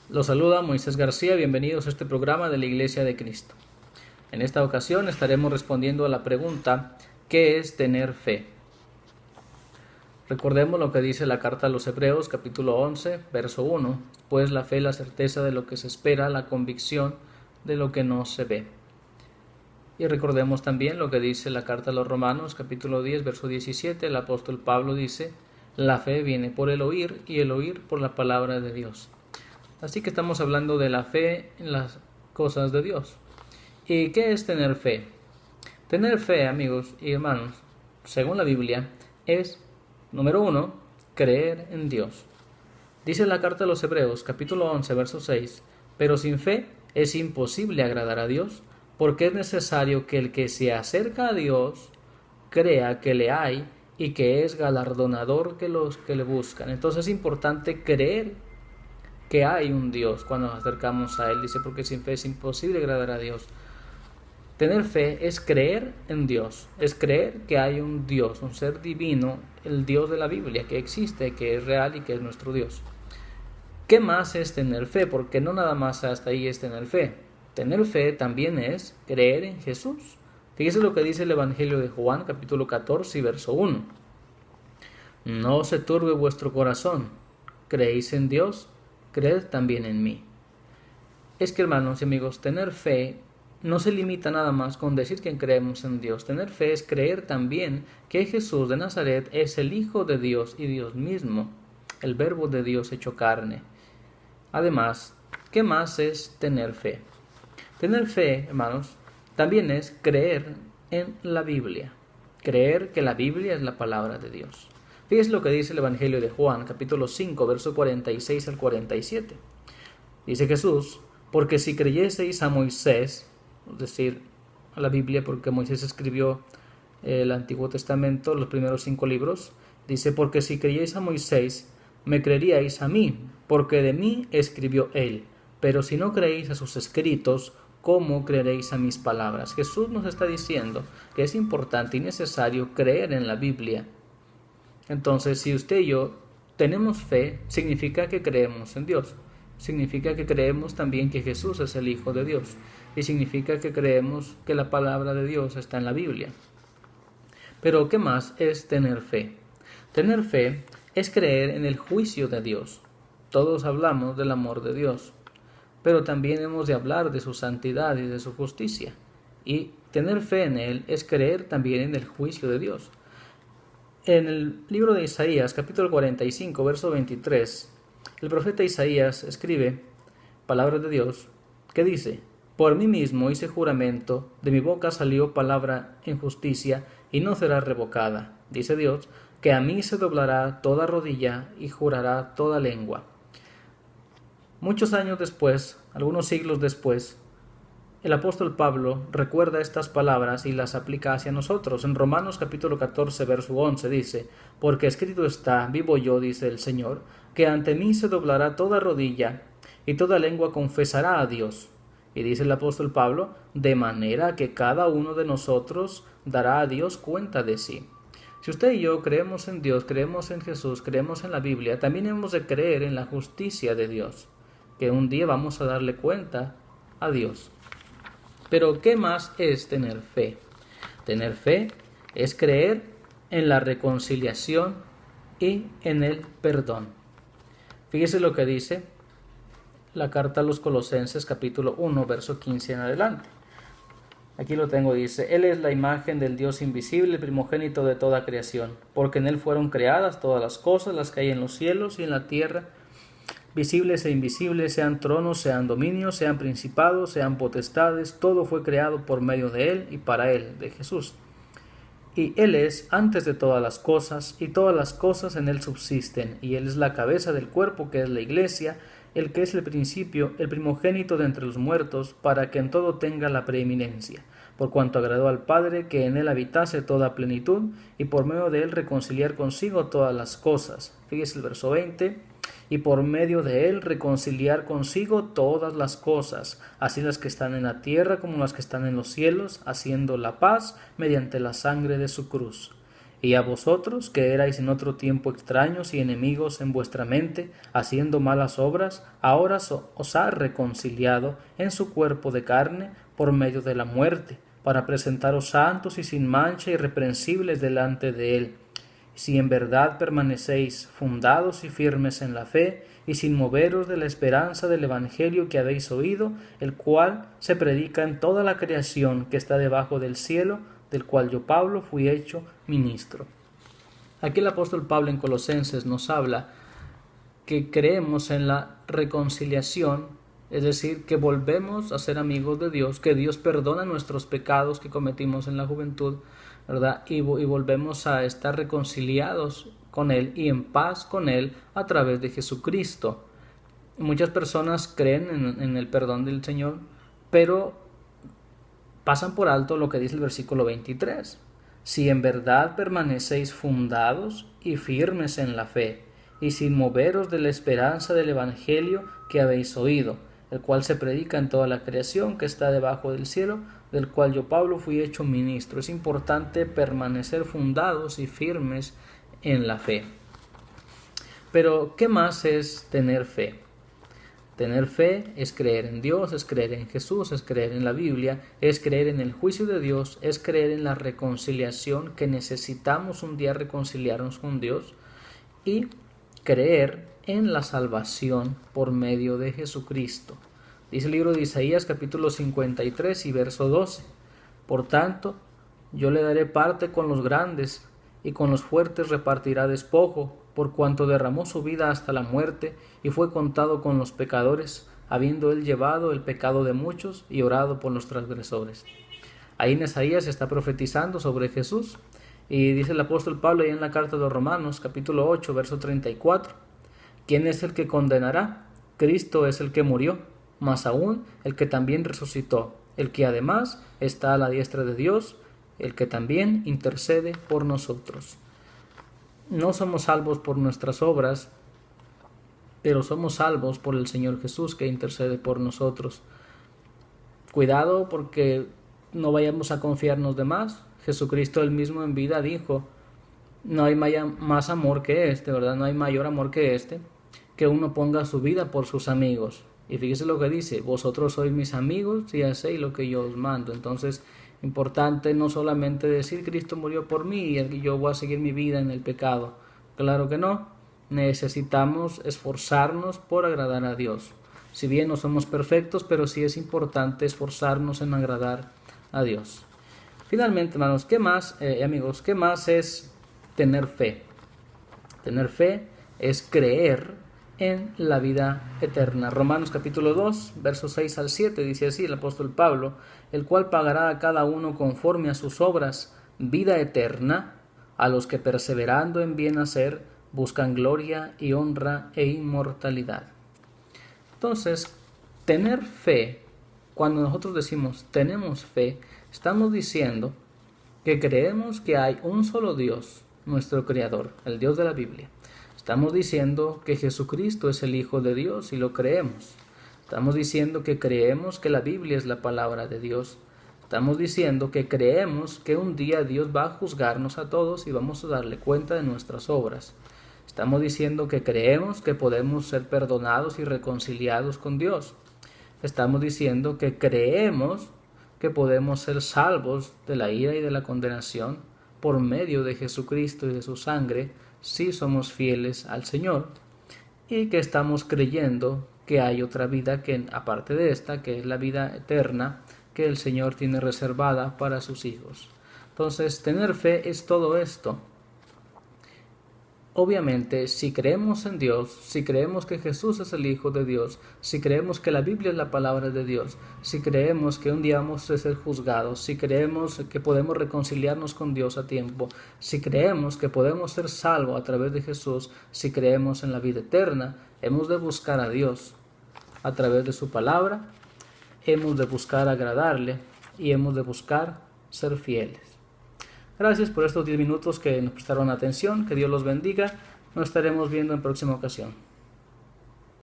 Los saluda Moisés García, bienvenidos a este programa de la Iglesia de Cristo. En esta ocasión estaremos respondiendo a la pregunta, ¿qué es tener fe? Recordemos lo que dice la carta a los Hebreos, capítulo 11, verso 1, pues la fe es la certeza de lo que se espera, la convicción de lo que no se ve. Y recordemos también lo que dice la carta a los Romanos, capítulo 10, verso 17, el apóstol Pablo dice, la fe viene por el oír y el oír por la palabra de Dios. Así que estamos hablando de la fe en las cosas de Dios. ¿Y qué es tener fe? Tener fe, amigos y hermanos, según la Biblia, es, número 1, creer en Dios. Dice la carta a los Hebreos, capítulo 11, verso 6, pero sin fe es imposible agradar a Dios, porque es necesario que el que se acerca a Dios crea que le hay y que es galardonador de los que le buscan. Entonces es importante creer que hay un Dios cuando nos acercamos a Él. Dice, porque sin fe es imposible agradar a Dios. Tener fe es creer en Dios, es creer que hay un Dios, un ser divino, el Dios de la Biblia, que existe, que es real y que es nuestro Dios. ¿Qué más es tener fe? Porque no nada más hasta ahí es tener fe. Tener fe también es creer en Jesús. Fíjese lo que dice el Evangelio de Juan, capítulo 14, verso 1. No se turbe vuestro corazón, creéis en Dios, creed también en mí. Es que, hermanos y amigos, tener fe no se limita nada más con decir que creemos en Dios. Tener fe es creer también que Jesús de Nazaret es el Hijo de Dios y Dios mismo, el Verbo de Dios hecho carne. Además, ¿qué más es tener fe? Tener fe, hermanos, también es creer en la Biblia. Creer que la Biblia es la palabra de Dios. Fíjense lo que dice el Evangelio de Juan, capítulo 5, verso 46 al 47. Dice Jesús, porque si creyeseis a Moisés, es decir, a la Biblia, porque Moisés escribió el Antiguo Testamento, los primeros 5 libros, dice, porque si creyeis a Moisés, me creeríais a mí, porque de mí escribió él. Pero si no creéis a sus escritos, ¿cómo creeréis a mis palabras? Jesús nos está diciendo que es importante y necesario creer en la Biblia. Entonces, si usted y yo tenemos fe, significa que creemos en Dios. Significa que creemos también que Jesús es el Hijo de Dios. Y significa que creemos que la palabra de Dios está en la Biblia. Pero, ¿qué más es tener fe? Tener fe es creer en el juicio de Dios. Todos hablamos del amor de Dios, pero también hemos de hablar de su santidad y de su justicia. Y tener fe en Él es creer también en el juicio de Dios. En el libro de Isaías, capítulo 45, verso 23, el profeta Isaías escribe, palabra de Dios, que dice, por mí mismo hice juramento, de mi boca salió palabra en justicia, y no será revocada. Dice Dios, que a mí se doblará toda rodilla y jurará toda lengua. Muchos años después, algunos siglos después, el apóstol Pablo recuerda estas palabras y las aplica hacia nosotros. En Romanos capítulo 14, verso 11 dice, porque escrito está, vivo yo, dice el Señor, que ante mí se doblará toda rodilla y toda lengua confesará a Dios. Y dice el apóstol Pablo, de manera que cada uno de nosotros dará a Dios cuenta de sí. Si usted y yo creemos en Dios, creemos en Jesús, creemos en la Biblia, también hemos de creer en la justicia de Dios, que un día vamos a darle cuenta a Dios. Pero, ¿qué más es tener fe? Tener fe es creer en la reconciliación y en el perdón. Fíjese lo que dice la carta a los Colosenses, capítulo 1, verso 15 en adelante. Aquí lo tengo, dice, Él es la imagen del Dios invisible, el primogénito de toda creación, porque en Él fueron creadas todas las cosas, las que hay en los cielos y en la tierra, visibles e invisibles, sean tronos, sean dominios, sean principados, sean potestades, todo fue creado por medio de Él y para Él, de Jesús. Y Él es antes de todas las cosas, y todas las cosas en Él subsisten, y Él es la cabeza del cuerpo que es la Iglesia, el que es el principio, el primogénito de entre los muertos, para que en todo tenga la preeminencia, por cuanto agradó al Padre que en Él habitase toda plenitud, y por medio de Él reconciliar consigo todas las cosas. Fíjese el verso 20, y por medio de Él reconciliar consigo todas las cosas, así las que están en la tierra como las que están en los cielos, haciendo la paz mediante la sangre de su cruz. Y a vosotros, que erais en otro tiempo extraños y enemigos en vuestra mente, haciendo malas obras, ahora os ha reconciliado en su cuerpo de carne por medio de la muerte, para presentaros santos y sin mancha irreprensibles delante de él. Si en verdad permanecéis fundados y firmes en la fe, y sin moveros de la esperanza del Evangelio que habéis oído, el cual se predica en toda la creación que está debajo del cielo, del cual yo, Pablo, fui hecho ministro. Aquí el apóstol Pablo en Colosenses nos habla que creemos en la reconciliación, es decir, que volvemos a ser amigos de Dios, que Dios perdona nuestros pecados que cometimos en la juventud, ¿verdad? Y volvemos a estar reconciliados con Él y en paz con Él a través de Jesucristo. Muchas personas creen en el perdón del Señor, pero pasan por alto lo que dice el versículo 23. Si en verdad permanecéis fundados y firmes en la fe, y sin moveros de la esperanza del Evangelio que habéis oído, el cual se predica en toda la creación que está debajo del cielo, del cual yo, Pablo, fui hecho ministro. Es importante permanecer fundados y firmes en la fe. Pero, ¿qué más es tener fe? Tener fe es creer en Dios, es creer en Jesús, es creer en la Biblia, es creer en el juicio de Dios, es creer en la reconciliación, que necesitamos un día reconciliarnos con Dios, y creer en la salvación por medio de Jesucristo. Dice el libro de Isaías capítulo 53 y verso 12. Por tanto, yo le daré parte con los grandes, y con los fuertes repartirá despojo, por cuanto derramó su vida hasta la muerte, y fue contado con los pecadores, habiendo él llevado el pecado de muchos y orado por los transgresores. Ahí en Isaías está profetizando sobre Jesús, y dice el apóstol Pablo ahí en la carta de los Romanos, capítulo 8, verso 34, ¿quién es el que condenará? Cristo es el que murió, más aún el que también resucitó, el que además está a la diestra de Dios, el que también intercede por nosotros. No somos salvos por nuestras obras, pero somos salvos por el Señor Jesús que intercede por nosotros. Cuidado porque no vayamos a confiarnos de más. Jesucristo él mismo en vida dijo, no hay más amor que este, ¿verdad? No hay mayor amor que este, que uno ponga su vida por sus amigos. Y fíjese lo que dice, vosotros sois mis amigos y hacéis lo que yo os mando. Entonces, importante no solamente decir Cristo murió por mí y yo voy a seguir mi vida en el pecado. Claro que no. Necesitamos esforzarnos por agradar a Dios. Si bien no somos perfectos, pero sí es importante esforzarnos en agradar a Dios. Finalmente, hermanos, amigos, ¿qué más es tener fe? Tener fe es creer en la vida eterna. Romanos capítulo 2, versos 6 al 7, dice así el apóstol Pablo, el cual pagará a cada uno conforme a sus obras vida eterna, a los que perseverando en bien hacer buscan gloria y honra e inmortalidad. Entonces, tener fe, cuando nosotros decimos tenemos fe, estamos diciendo que creemos que hay un solo Dios, nuestro Creador, el Dios de la Biblia. Estamos diciendo que Jesucristo es el Hijo de Dios y lo creemos. Estamos diciendo que creemos que la Biblia es la palabra de Dios. Estamos diciendo que creemos que un día Dios va a juzgarnos a todos y vamos a darle cuenta de nuestras obras. Estamos diciendo que creemos que podemos ser perdonados y reconciliados con Dios. Estamos diciendo que creemos que podemos ser salvos de la ira y de la condenación por medio de Jesucristo y de su sangre, si somos fieles al Señor, y que estamos creyendo que hay otra vida que aparte de esta, que es la vida eterna que el Señor tiene reservada para sus hijos. Entonces, tener fe es todo esto. Obviamente, si creemos en Dios, si creemos que Jesús es el Hijo de Dios, si creemos que la Biblia es la palabra de Dios, si creemos que un día vamos a ser juzgados, si creemos que podemos reconciliarnos con Dios a tiempo, si creemos que podemos ser salvos a través de Jesús, si creemos en la vida eterna, hemos de buscar a Dios a través de su palabra, hemos de buscar agradarle y hemos de buscar ser fieles. Gracias por estos 10 minutos que nos prestaron atención. Que Dios los bendiga. Nos estaremos viendo en próxima ocasión.